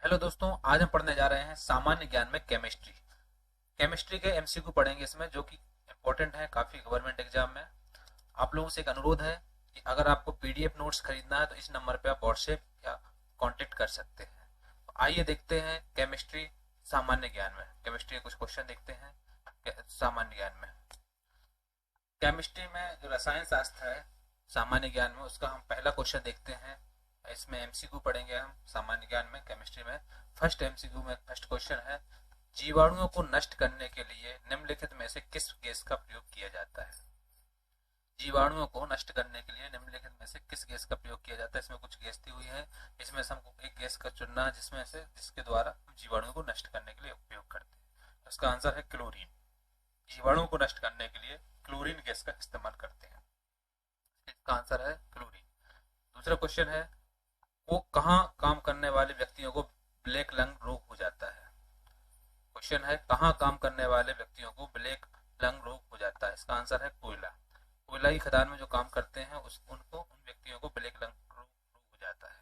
Hello दोस्तों, आज हम पढ़ने जा रहे हैं सामान्य ज्ञान में केमिस्ट्री। केमिस्ट्री के एमसीक्यू पढ़ेंगे इसमें, जो कि इम्पोर्टेंट है काफ़ी गवर्नमेंट एग्जाम में। आप लोगों से एक अनुरोध है कि अगर आपको पीडीएफ नोट्स खरीदना है तो इस नंबर पे आप व्हाट्सएप या कांटेक्ट कर सकते हैं। तो आइए देखते हैं केमिस्ट्री सामान्य ज्ञान में। केमिस्ट्री के कुछ क्वेश्चन देखते हैं सामान्य ज्ञान में। केमिस्ट्री में जो रसायन शास्त्र है सामान्य ज्ञान में, उसका हम पहला क्वेश्चन देखते हैं। इसमें एमसीक्यू पढ़ेंगे हम सामान्य ज्ञान में केमिस्ट्री में। फर्स्ट एमसीक्यू में फर्स्ट क्वेश्चन है, जीवाणुओं को नष्ट करने के लिए निम्नलिखित में से किस गैस का प्रयोग किया जाता है। जीवाणुओं को नष्ट करने के लिए निम्नलिखित में से किस गैस का प्रयोग किया जाता है। इसमें कुछ गैस दी हुई है, इसमें से हमको एक गैस का चुनना है जिसके द्वारा हम जीवाणुओं को नष्ट करने के लिए उपयोग करते हैं। इसका आंसर है क्लोरीन। जीवाणुओं को नष्ट करने के लिए क्लोरीन गैस का इस्तेमाल करते हैं। इसका आंसर है क्लोरीन। दूसरा क्वेश्चन है, वो कहाँ काम करने वाले व्यक्तियों को ब्लैक लंग रोग हो जाता है। क्वेश्चन है, कहाँ काम करने वाले व्यक्तियों को ब्लैक लंग रोग हो जाता है। इसका आंसर है कोयला। कोयला की खदान में जो काम करते हैं उन व्यक्तियों को ब्लैक लंग रोग हो जाता है।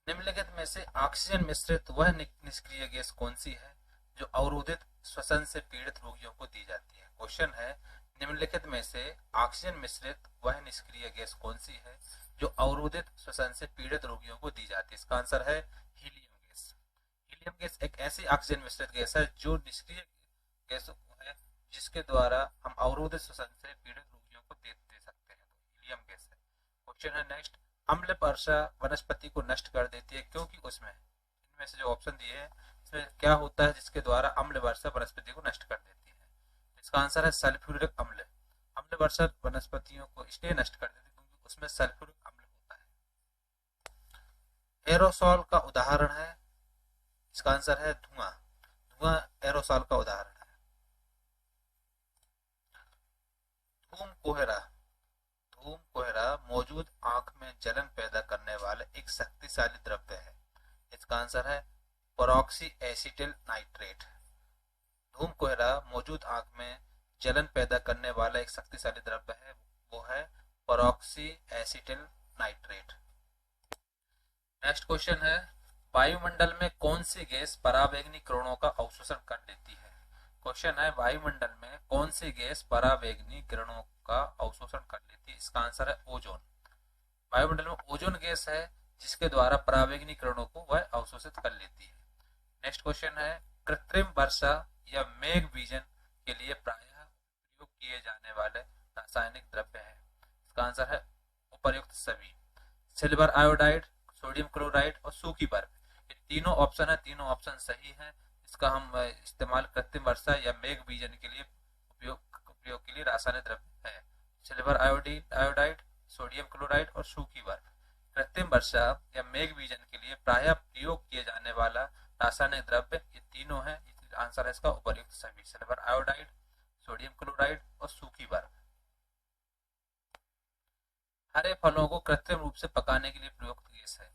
निम्नलिखित में से ऑक्सीजन मिश्रित वह निष्क्रिय गैस कौन सी है जो अवरोधित श्वसन से पीड़ित रोगियों को दी जाती है। क्वेश्चन है, निम्नलिखित में से ऑक्सीजन मिश्रित वह निष्क्रिय गैस कौन सी है जो अवरोधित श्वसन से पीड़ित रोगियों को दी जाती है। इसका आंसर है हीलियम गैस। हीलियम गैस एक ऐसी ऑक्सीजन मिश्रित गैस है जो निष्क्रिय गैस है, जिसके द्वारा हम अवरोधित श्वसन से पीड़ित रोगियों को दे सकते हैं। तो हीलियम गैस है। क्वेश्चन है नेक्स्ट, अम्ल वर्षा वनस्पति को नष्ट कर देती है क्योंकि उसमें, इनमें से जो ऑप्शन दिए हैं इसमें क्या होता है जिसके द्वारा अम्ल वर्षा वनस्पति को नष्ट कर देती है। इसका आंसर है सल्फ्यूरिक अम्ल। अम्ल वर्षा वनस्पतियों को इसलिए नष्ट कर देती है क्योंकि उसमें सल्फ्यूरिक अम्ल होता है। एरोसॉल का उदाहरण है। इसका आंसर है धुआं। धुआं एरोसॉल का उदाहरण है। धूम कोहरा। धूम कोहरा मौजूद आंख में जलन पैदा करने वाला एक शक्तिशाली द्रव्य है। इसका आंसर है परऑक्सी एसिटिल नाइट्रेट। धूम कोहरा मौजूद आंख में जलन पैदा करने वाला एक शक्तिशाली द्रव्य है, वो है परऑक्सी एसिटिल नाइट्रेट। नेक्स्ट क्वेश्चन है, वायुमंडल में कौन सी गैस पराबैंगनी किरणों का अवशोषण कर लेती है। क्वेश्चन है, वायुमंडल में कौन सी गैस पराबैंगनी किरणों का अवशोषण कर लेती है। इसका आंसर है ओजोन। वायुमंडल में ओजोन गैस है जिसके द्वारा पराबैंगनी किरणों को वह अवशोषित कर लेती है। नेक्स्ट क्वेश्चन है, कृत्रिम वर्षा या मेघ बीजन के लिए प्रायः उपयोग किए जाने वाले रासायनिक द्रव्य है। इसका आंसर है उपर्युक्त सभी। सिल्वर आयोडाइड, सोडियम क्लोराइड और सूखी बर्फ, ये तीनों ऑप्शन है, तीनों ऑप्शन सही है। इसका हम इस्तेमाल कृत्रिम वर्षा या मेघ बीजन के लिए उपयोग के लिए रासायनिक द्रव्य है सिल्वर आयोडाइड, सोडियम क्लोराइड और सूखी बर्फ। कृत्रिम वर्षा या मेघ बीजन के लिए प्रायः प्रयोग किए जाने वाला रासायनिक द्रव्य ये तीनों है। आंसर है इसका उपर्युक्त सभी, सिल्वर आयोडाइड, सोडियम क्लोराइड और सूखी बर्फ। हरे फलों को कृत्रिम रूप से पकाने के लिए प्रयुक्त गैस है।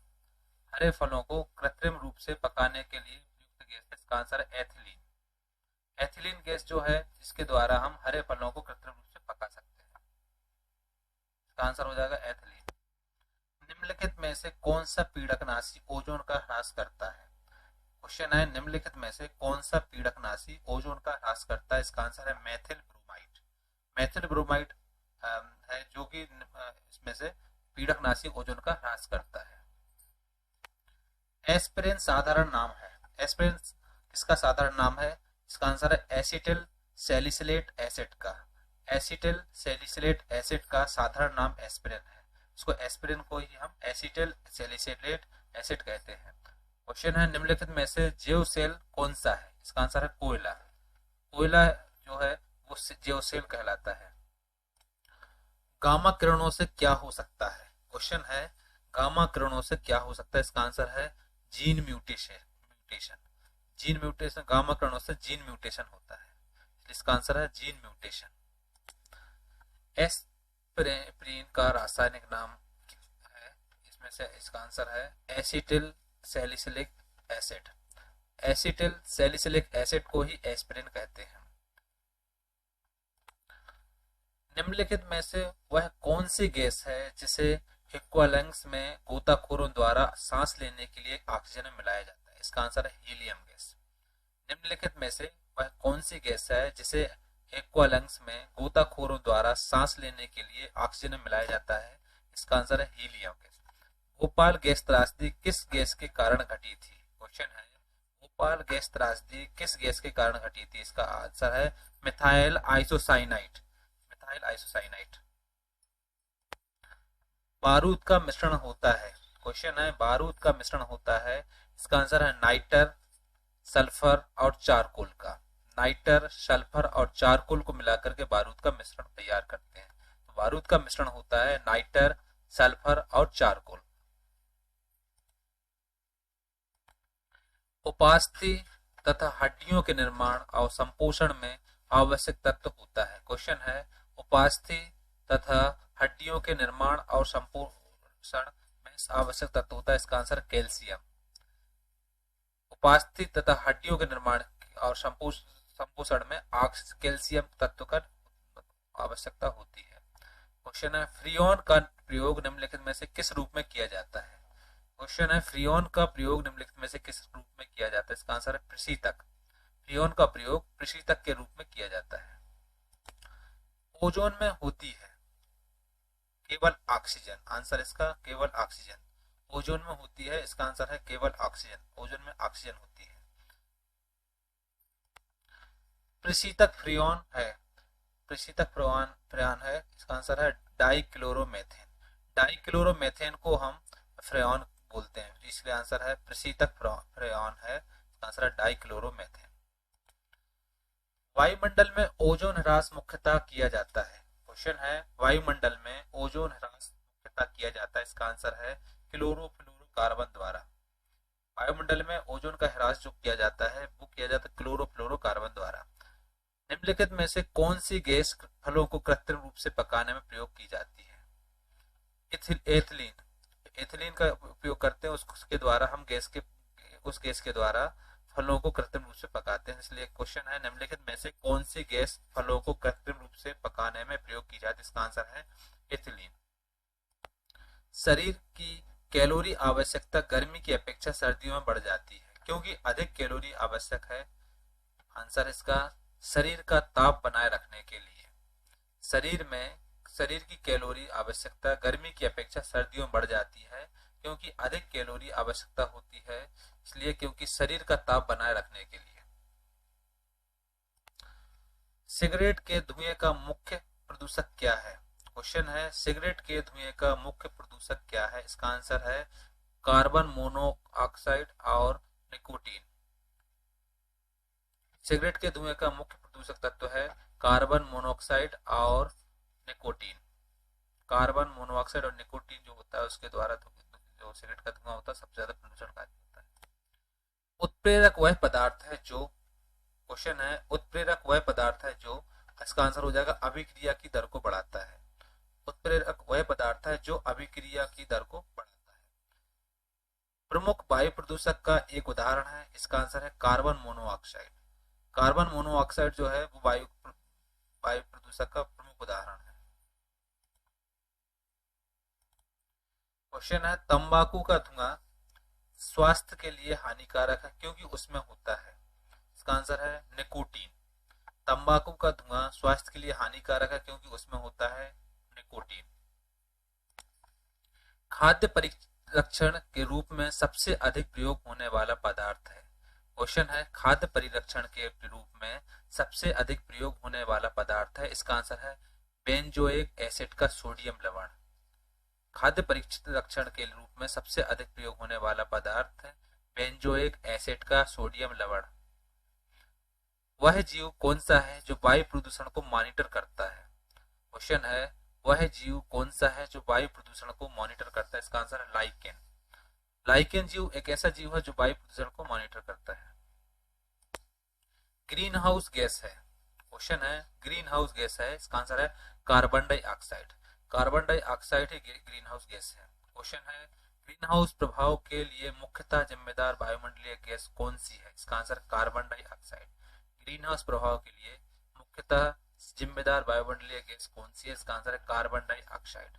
हरे फलों को कृत्रिम रूप से पकाने के लिए प्रयुक्त गैस है। इसका आंसर है एथिलीन। एथिलीन गैस जो है जिसके द्वारा हम हरे फलों को कृत्रिम रूप से पका सकते हैं। इसका आंसर हो जाएगा एथिलीन। निम्नलिखित में से कौन सा पीड़कनाशी ओजोन का ह्रास करता है। क्वेश्चन है, निम्नलिखित में से कौन सा पीड़कनाशी ओजोन का ह्रास करता है। इसका आंसर है मेथिल ब्रोमाइड। मेथिल ब्रोमाइड है जो कि इसमें से पीड़कनाशी ओजोन का ह्रास करता है। एस्पिरिन साधारण नाम है। एस्पिरिन किसका साधारण नाम है। इसका आंसर है एसिटिल सैलिसिलेट एसिड का। एसिटिल सैलिसिलेट एसिड का साधारण नाम एस्पिरिन है। इसको एस्पिरिन को ही हम एसिटिल सैलिसिलेट एसिड कहते हैं। क्वेश्चन है, निम्नलिखित में से जैव सेल कौन सा है। इसका आंसर है कोयला। कोयला जो है वो जैव सेल कहलाता है। गामा किरणों से क्या हो सकता है। क्वेश्चन है, गामा किरणों से क्या हो सकता है। इसका आंसर है gene mutation. Gene mutation, gamma किरणों से जीन म्यूटेशन होता है, इसका आंसर है जीन म्यूटेशन। एस्पिरिन का रासायनिक नाम है, इसमें से इसका आंसर है acetyl salicylic acid. Acetyl salicylic acid को ही एस्पिरिन कहते हैं। निम्नलिखित में से वह कौन सी गैस है जिसे एक्वालंग्स में गोताखोरों द्वारा सांस लेने के लिए ऑक्सीजन में मिलाया जाता है? इसका आंसर है हीलियम गैस। निम्नलिखित में से वह कौन सी गैस है जिसे एक्वालंग्स में गोताखोरों द्वारा सांस लेने के लिए ऑक्सीजन में मिलाया जाता है? इसका आंसर है हीलियम गैस। भोपाल गैस त्रासदी किस गैस के कारण घटी थी? क्वेश्चन है, भोपाल गैस त्रासदी किस गैस के कारण घटी थी? इसका आंसर है मिथाइल आइसोसाइनाइड। Methyl isocyanide. बारूद का मिश्रण होता है? क्वेश्चन है, बारूद का मिश्रण होता है? इसका आंसर है नाइटर, सल्फर और चारकोल का। नाइटर, सल्फर और चारकोल को मिलाकर के बारूद का मिश्रण तैयार करते हैं। तो बारूद का मिश्रण होता है नाइटर, सल्फर और चारकोल। उपास्थि तथा हड्डियों के निर्माण और संपोषण में आवश्यक तत्व होता है? क्वेश्चन है, उपास्थि तथा हड्डियों के निर्माण और संपोषण में आवश्यक तत्व होता है? इसका आंसर कैल्शियम। उपास्थि तथा हड्डियों के निर्माण और संपोषण में कैल्शियम तत्व का आवश्यकता होती है। क्वेश्चन है, फ्रियोन का प्रयोग निम्नलिखित में से किस रूप में किया जाता है? क्वेश्चन है, फ्रियोन का प्रयोग निम्नलिखित में से किस रूप में किया जाता है? इसका आंसर है प्रशीतक। फ्रियोन का प्रयोग प्रशीतक के रूप में किया जाता है। ओजोन में होती है केवल ऑक्सीजन। आंसर इसका केवल ऑक्सीजन। ओजोन में होती है, इसका आंसर है केवल ऑक्सीजन। ओजोन में ऑक्सीजन होती है। प्रशीतक फ्रियोन है, प्रशीतक फ्रियोन है, इसका आंसर है डाइक्लोरोमेथेन। डाइक्लोरोमेथेन को हम फ्रियोन बोलते हैं, इसलिए आंसर है प्रशीतक फ्रियोन है, इसका आंसर है डाइक्लोरोमेथेन। वायुमंडल में ओजोन ह्रास मुख्यतः किया जाता है? क्वेश्चन है, वायुमंडल में ओजोन ह्रास मुख्यतः किया जाता है? इसका आंसर है क्लोरोफ्लोरोकार्बन द्वारा। वायुमंडल में ओजोन का ह्रास जो किया जाता है वो किया जाता है क्लोरोफ्लोरोकार्बन द्वारा। निम्नलिखित में से कौन सी गैस फलों को कृत्रिम रूप से पकाने में प्रयोग की जाती है? एथिलीन। एथिलीन का उपयोग करते हैं, उसके द्वारा हम उस गैस के द्वारा फलों को कृत्रिम रूप से पकाते हैं। इसलिए क्वेश्चन है, निम्नलिखित में से कौन सी गैस फलों को कृत्रिम रूप से पकाने में प्रयोग की जाती है? इसका आंसर है एथिलीन। शरीर की कैलोरी आवश्यकता गर्मी की अपेक्षा सर्दियों में बढ़ जाती है क्योंकि अधिक कैलोरी आवश्यक है? आंसर इसका शरीर का ताप बनाए रखने के लिए। शरीर की कैलोरी आवश्यकता गर्मी की अपेक्षा सर्दियों में बढ़ जाती है क्योंकि अधिक कैलोरी आवश्यकता होती है, इसलिए क्योंकि शरीर का ताप बनाए रखने के लिए। सिगरेट के धुएं का मुख्य प्रदूषक क्या है? क्वेश्चन है, सिगरेट के धुएं का मुख्य प्रदूषक क्या है? इसका आंसर है कार्बन मोनोऑक्साइड और निकोटीन। सिगरेट के धुएं का मुख्य प्रदूषक तत्व है कार्बन मोनोऑक्साइड और निकोटीन। कार्बन मोनोऑक्साइड और निकोटीन जो होता है उसके द्वारा जो सिगरेट का धुआं होता है सबसे ज्यादा प्रदूषणकारी होता है। उत्प्रेरक वह पदार्थ है जो, क्वेश्चन है, उत्प्रेरक वह पदार्थ है जो, इसका आंसर हो जाएगा अभिक्रिया की दर को बढ़ाता है। उत्प्रेरक वह पदार्थ है जो अभिक्रिया की दर को बढ़ाता है। प्रमुख वायु प्रदूषक का एक उदाहरण है? इसका आंसर है कार्बन मोनोऑक्साइड। कार्बन मोनोऑक्साइड जो है वो वायु प्रदूषक का प्रमुख उदाहरण है। क्वेश्चन है, तंबाकू का धुआं स्वास्थ्य के लिए हानिकारक है क्योंकि उसमें होता है? इसका आंसर है निकोटीन। तंबाकू का धुआं स्वास्थ्य के लिए हानिकारक है क्योंकि उसमें होता है निकोटीन। खाद्य परिरक्षण के रूप में सबसे अधिक प्रयोग होने वाला पदार्थ है? क्वेश्चन है, खाद्य परिरक्षण के रूप में सबसे अधिक प्रयोग होने वाला पदार्थ है? इसका आंसर है बेंजोइक एसिड का सोडियम लवण। खाद्य परिरक्षण के रूप में सबसे अधिक प्रयोग होने वाला पदार्थ है बेंजोइक एसिड का सोडियम लवण। वह जीव कौन सा है जो वायु प्रदूषण को मॉनिटर करता है? क्वेश्चन है, वह जीव कौन सा है जो वायु प्रदूषण को मॉनिटर करता है? इसका आंसर है लाइकेन। लाइकेन जीव एक ऐसा जीव है जो वायु प्रदूषण को मॉनिटर करता है। ग्रीन हाउस गैस है? क्वेश्चन है, ग्रीन हाउस गैस है, इसका आंसर है कार्बन डाइऑक्साइड। कार्बन डाइऑक्साइड ही ग्रीन हाउस गैस है। क्वेश्चन है, ग्रीन हाउस प्रभाव के लिए मुख्यतः जिम्मेदार वायुमंडलीय गैस कौन सी है? इसका answer carbon dioxide. Green house प्रभाव के लिए मुख्यतः जिम्मेदार वायुमंडलीय गैस कौन सी है? इसका आंसर है कार्बन डाइऑक्साइड।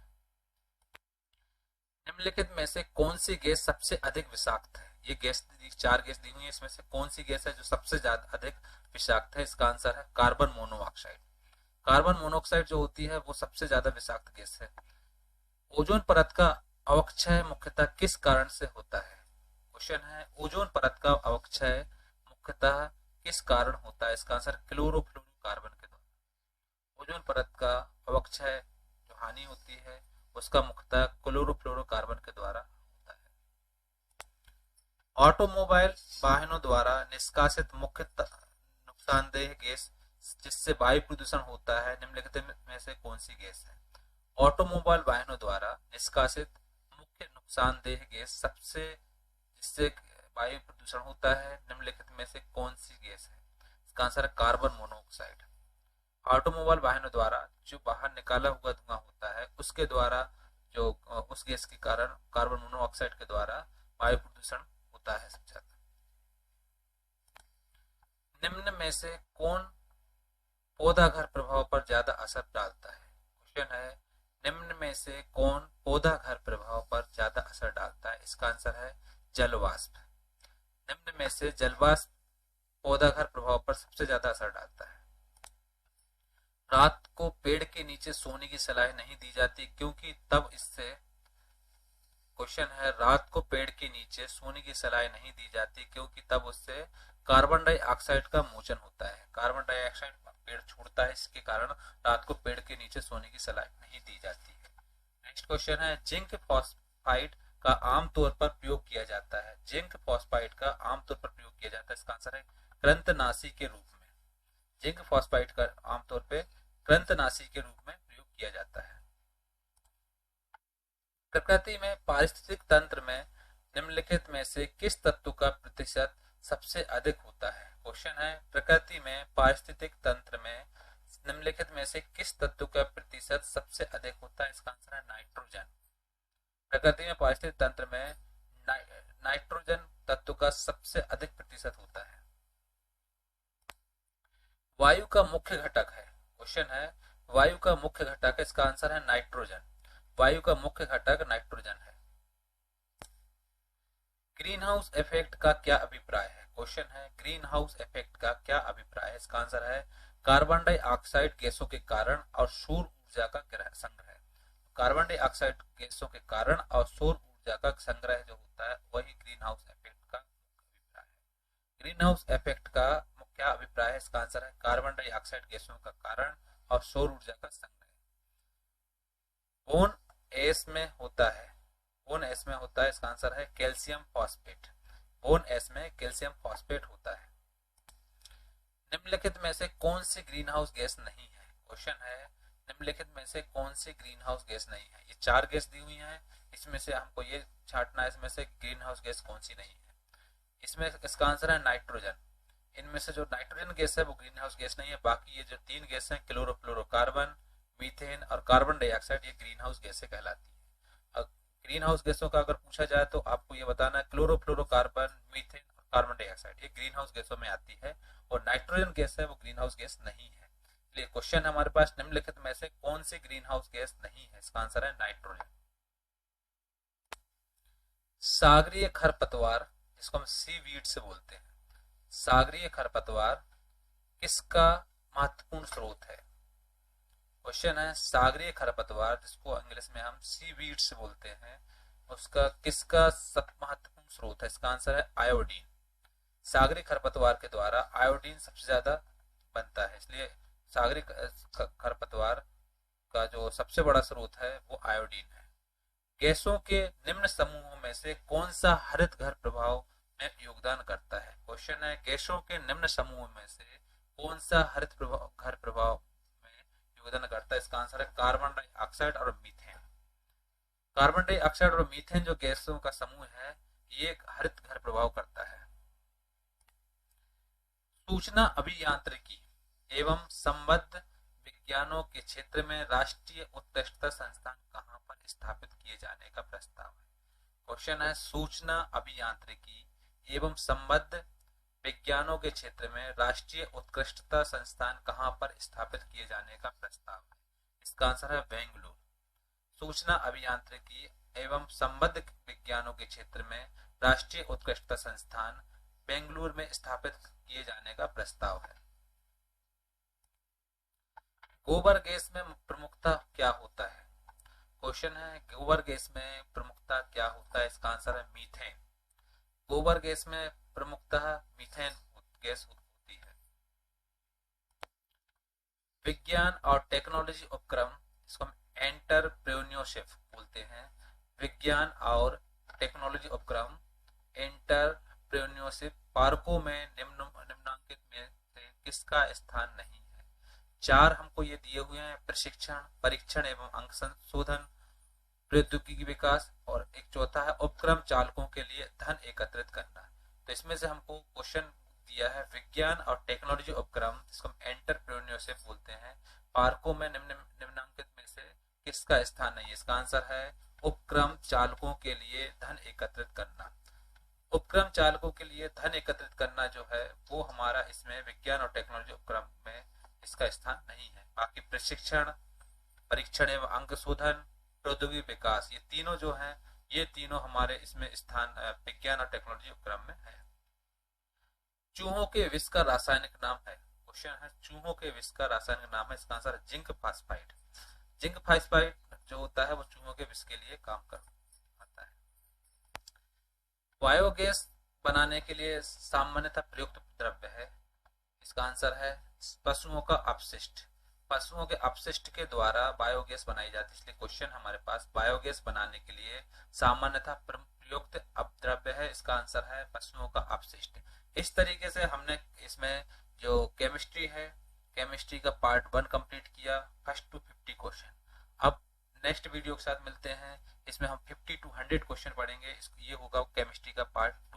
निम्नलिखित में से कौन सी गैस सबसे अधिक विषाक्त है? ये गैस, चार गैस दी हुई है, इसमें से कौन सी गैस है जो सबसे ज्यादा अधिक विषाक्त है? इसका आंसर है कार्बन मोनोऑक्साइड। कार्बन मोनोऑक्साइड जो होती है वो सबसे ज्यादा विषाक्त गैस है। ओजोन परत का अवक्षय मुख्यतः किस कारण से होता है? क्वेश्चन है, ओजोन परत का अवक्षय मुख्यतः किस कारण होता है? इसका आंसर क्लोरोफ्लोरोकार्बन के द्वारा। ओजोन परत का अवक्षय जो हानि होती है उसका मुख्यतः क्लोरोफ्लोरोकार्बन के द्वारा होता है। ऑटोमोबाइल वाहनों द्वारा निष्कासित मुख्य नुकसानदेह गैस जिससे वायु प्रदूषण होता है, निम्नलिखित में से कौन सी गैस है? ऑटोमोबाइल वाहनों द्वारा निष्कासित मुख्य नुकसानदेह गैस सबसे जिससे वायु प्रदूषण होता है, निम्नलिखित में से कौन सी गैस है? इसका आंसर है कार्बन मोनोऑक्साइड। ऑटोमोबाइल वाहनों द्वारा जो बाहर निकाला हुआ धुआं होता है उसके द्वारा जो उस गैस के कारण कार्बन मोनोऑक्साइड के द्वारा वायु प्रदूषण होता है सबसे ज्यादा। निम्न में से कौन पौधाघर प्रभाव पर ज्यादा असर डालता है? क्वेश्चन है, निम्न में से कौन पौधाघर प्रभाव पर ज्यादा असर डालता है? इसका आंसर है जलवाष्प। निम्न में से जलवाष्प पौधाघर प्रभाव पर सबसे ज्यादा असर डालता है। रात को पेड़ के नीचे सोने की सलाह नहीं दी जाती क्योंकि तब इससे, क्वेश्चन है, रात को पेड़ के नीचे सोने की सलाह नहीं दी जाती क्योंकि तब उससे कार्बन डाइऑक्साइड का मोचन होता है। कार्बन डाइऑक्साइड पेड़ छोड़ता है, इसके कारण रात को पेड़ के नीचे सोने की सलाह नहीं दी जाती है। नेक्स्ट क्वेश्चन है, जिंक फॉस्फाइड का आमतौर पर प्रयोग किया जाता है। जिंक फॉस्फाइड का आमतौर पर प्रयोग किया जाता है, इसका आंसर है कृंतनाशी के रूप में। जिंक फॉस्फाइड का आमतौर पर कृंतनाशी के रूप में प्रयोग किया जाता है। प्रकृति में पारिस्थितिक तंत्र में निम्नलिखित में से किस तत्व का प्रतिशत सबसे अधिक होता है? क्वेश्चन है, प्रकृति में पारिस्थितिक तंत्र में निम्नलिखित में से किस तत्व का प्रतिशत सबसे अधिक होता है? इसका आंसर है नाइट्रोजन। प्रकृति में पारिस्थितिक तंत्र में नाइट्रोजन तत्व का सबसे अधिक प्रतिशत होता है। वायु का मुख्य घटक है। क्वेश्चन है, वायु का मुख्य घटक, इसका आंसर है नाइट्रोजन। वायु का मुख्य घटक नाइट्रोजन है। ग्रीन हाउस इफेक्ट का क्या अभिप्राय है? क्वेश्चन है, ग्रीन हाउस इफेक्ट का क्या अभिप्राय है? इसका आंसर है कार्बन डाइऑक्साइड गैसों के कारण और सौर ऊर्जा का संग्रह। कार्बन डाइऑक्साइड गैसों के कारण और सौर ऊर्जा का संग्रह जो होता है वही ग्रीन हाउस इफेक्ट का अभिप्राय है। ग्रीन हाउस इफेक्ट का क्या अभिप्राय है? इसका आंसर है कार्बन डाइऑक्साइड गैसों का कारण और सौर ऊर्जा का संग्रह। बोन एस में होता है, बोन एस में होता है, इसका आंसर है कैल्शियम फॉस्फेट। बोन एस में कैल्शियम फॉस्फेट होता है। निम्नलिखित में से कौन सी ग्रीन हाउस गैस नहीं है? क्वेश्चन है, निम्नलिखित में से कौन सी ग्रीन हाउस गैस नहीं है? ये चार गैस दी हुई हैं, इसमें से हमको ये छांटना है इसमें से ग्रीन हाउस गैस कौन सी नहीं है। इसमें इसका आंसर है नाइट्रोजन। इनमें से जो नाइट्रोजन गैस है वो ग्रीन हाउस गैस नहीं है, बाकी ये जो तीन गैस हैं क्लोरोफ्लोरोकार्बन, मीथेन और कार्बन डाइऑक्साइड, ये ग्रीन हाउस गैसें कहलाती है। ग्रीन हाउस गैसों का अगर पूछा जाए तो आपको ये बताना है क्लोरोफ्लोरोकार्बन, मीथेन और कार्बन डाइऑक्साइड ये ग्रीन हाउस गैसों में आती है और नाइट्रोजन गैस है वो ग्रीन हाउस गैस नहीं है। इसलिए क्वेश्चन है हमारे पास, निम्नलिखित में से कौन सी ग्रीन हाउस गैस नहीं है? इसका आंसर है नाइट्रोजन। सागरीय खरपतवार, जिसको हम सीवीड से बोलते हैं, सागरीय खरपतवार किसका महत्वपूर्ण स्रोत है? क्वेश्चन है, सागरीय खरपतवार जिसको इंग्लिश में हम सीवीड से बोलते हैं उसका किसका महत्वपूर्ण स्रोत है? इसका आंसर है आयोडीन। सागरीय खरपतवार के द्वारा आयोडीन सबसे ज्यादा बनता है, इसलिए सागरीय खरपतवार का जो सबसे बड़ा स्रोत है वो आयोडीन है। गैसों के निम्न समूहों में से कौन सा हरित घर प्रभाव में योगदान करता है? क्वेश्चन है, गैसों के निम्न समूह में से कौन सा हरित घर प्रभाव में योगदान करता है? इसका आंसर है कार्बन डाइऑक्साइड और मीथेन। कार्बन डाइऑक्साइड और मीथेन जो गैसों का समूह है ये हरित घर प्रभाव करता है। सूचना अभियांत्रिकी एवं संबद्ध विज्ञानों के क्षेत्र में राष्ट्रीय उत्कृष्टता संस्थान कहां पर स्थापित किए जाने का प्रस्ताव है? क्वेश्चन है, सूचना अभियांत्रिकी एवं संबद्ध विज्ञानों के क्षेत्र में राष्ट्रीय उत्कृष्टता संस्थान कहां पर स्थापित किए जाने का प्रस्ताव है? इसका आंसर है बेंगलुरु। सूचना अभियांत्रिकी एवं संबद्ध विज्ञानों के क्षेत्र में राष्ट्रीय उत्कृष्टता संस्थान बेंगलुरु में स्थापित किए जाने का प्रस्ताव है। गोबर गैस में प्रमुखता क्या होता है? क्वेश्चन है, गोबर गैस में प्रमुखता क्या होता है? इसका आंसर है मीथेन। गोबर गैस में प्रमुखतः मीथेन गैस होती है। विज्ञान और टेक्नोलॉजी उपक्रम, इसको हम एंटरप्रेन्योरशिप बोलते हैं। विज्ञान और टेक्नोलॉजी उपक्रम एंटरप्रेन्योरशिप पार्कों में निम्नलिखित में से किसका स्थान नहीं है? चार हमको ये दिए हुए हैं, प्रशिक्षण, परीक्षण एवं अंक संशोधन, प्रौद्योगिकी विकास, और एक चौथा है उपक्रम चालकों के लिए धन एकत्रित करना। तो इसमें से हमको क्वेश्चन दिया है विज्ञान और टेक्नोलॉजी उपक्रम, जिसको हम एंटरप्रेन्योरशिप बोलते हैं, पार्कों में निम्नलिखित में से किसका स्थान नहीं है? इसका आंसर है उपक्रम चालकों के लिए धन एकत्रित करना। उपक्रम चालकों के लिए धन एकत्रित करना जो है वो हमारा इसमें विज्ञान और टेक्नोलॉजी उपक्रम में इसका स्थान नहीं है। बाकी प्रशिक्षण, परीक्षण एवं अंक शोधन, प्रौद्योगिकी विकास, ये तीनों जो हैं ये तीनों हमारे इसमें स्थान विज्ञान और टेक्नोलॉजी उपक्रम में है। चूहों के विष का रासायनिक नाम है। क्वेश्चन है, चूहों के विष का रासायनिक नाम है। इसका आंसर है जिंक फास्फाइड। जिंक फास्फाइड जो होता है वो चूहों के विष के लिए काम करता है। बायोगैस बनाने के लिए सामान्यतः प्रयुक्त द्रव्य है। इसका आंसर है पशुओं का अपशिष्ट। पशुओं के अपशिष्ट के द्वारा बायोगैस बनाई जाती है, इसलिए क्वेश्चन हमारे पास बायोगैस बनाने के लिए सामान्यतः प्रयुक्त द्रव्य है। इसका आंसर है पशुओं का अपशिष्ट। इस तरीके से हमने इसमें जो केमिस्ट्री है, केमिस्ट्री का पार्ट 1 कंप्लीट किया, फर्स्ट टू 50 क्वेश्चन। अब नेक्स्ट वीडियो के साथ मिलते हैं, इसमें हम 50 to 100 क्वेश्चन पढ़ेंगे। ये होगा केमिस्ट्री का पार्ट 2।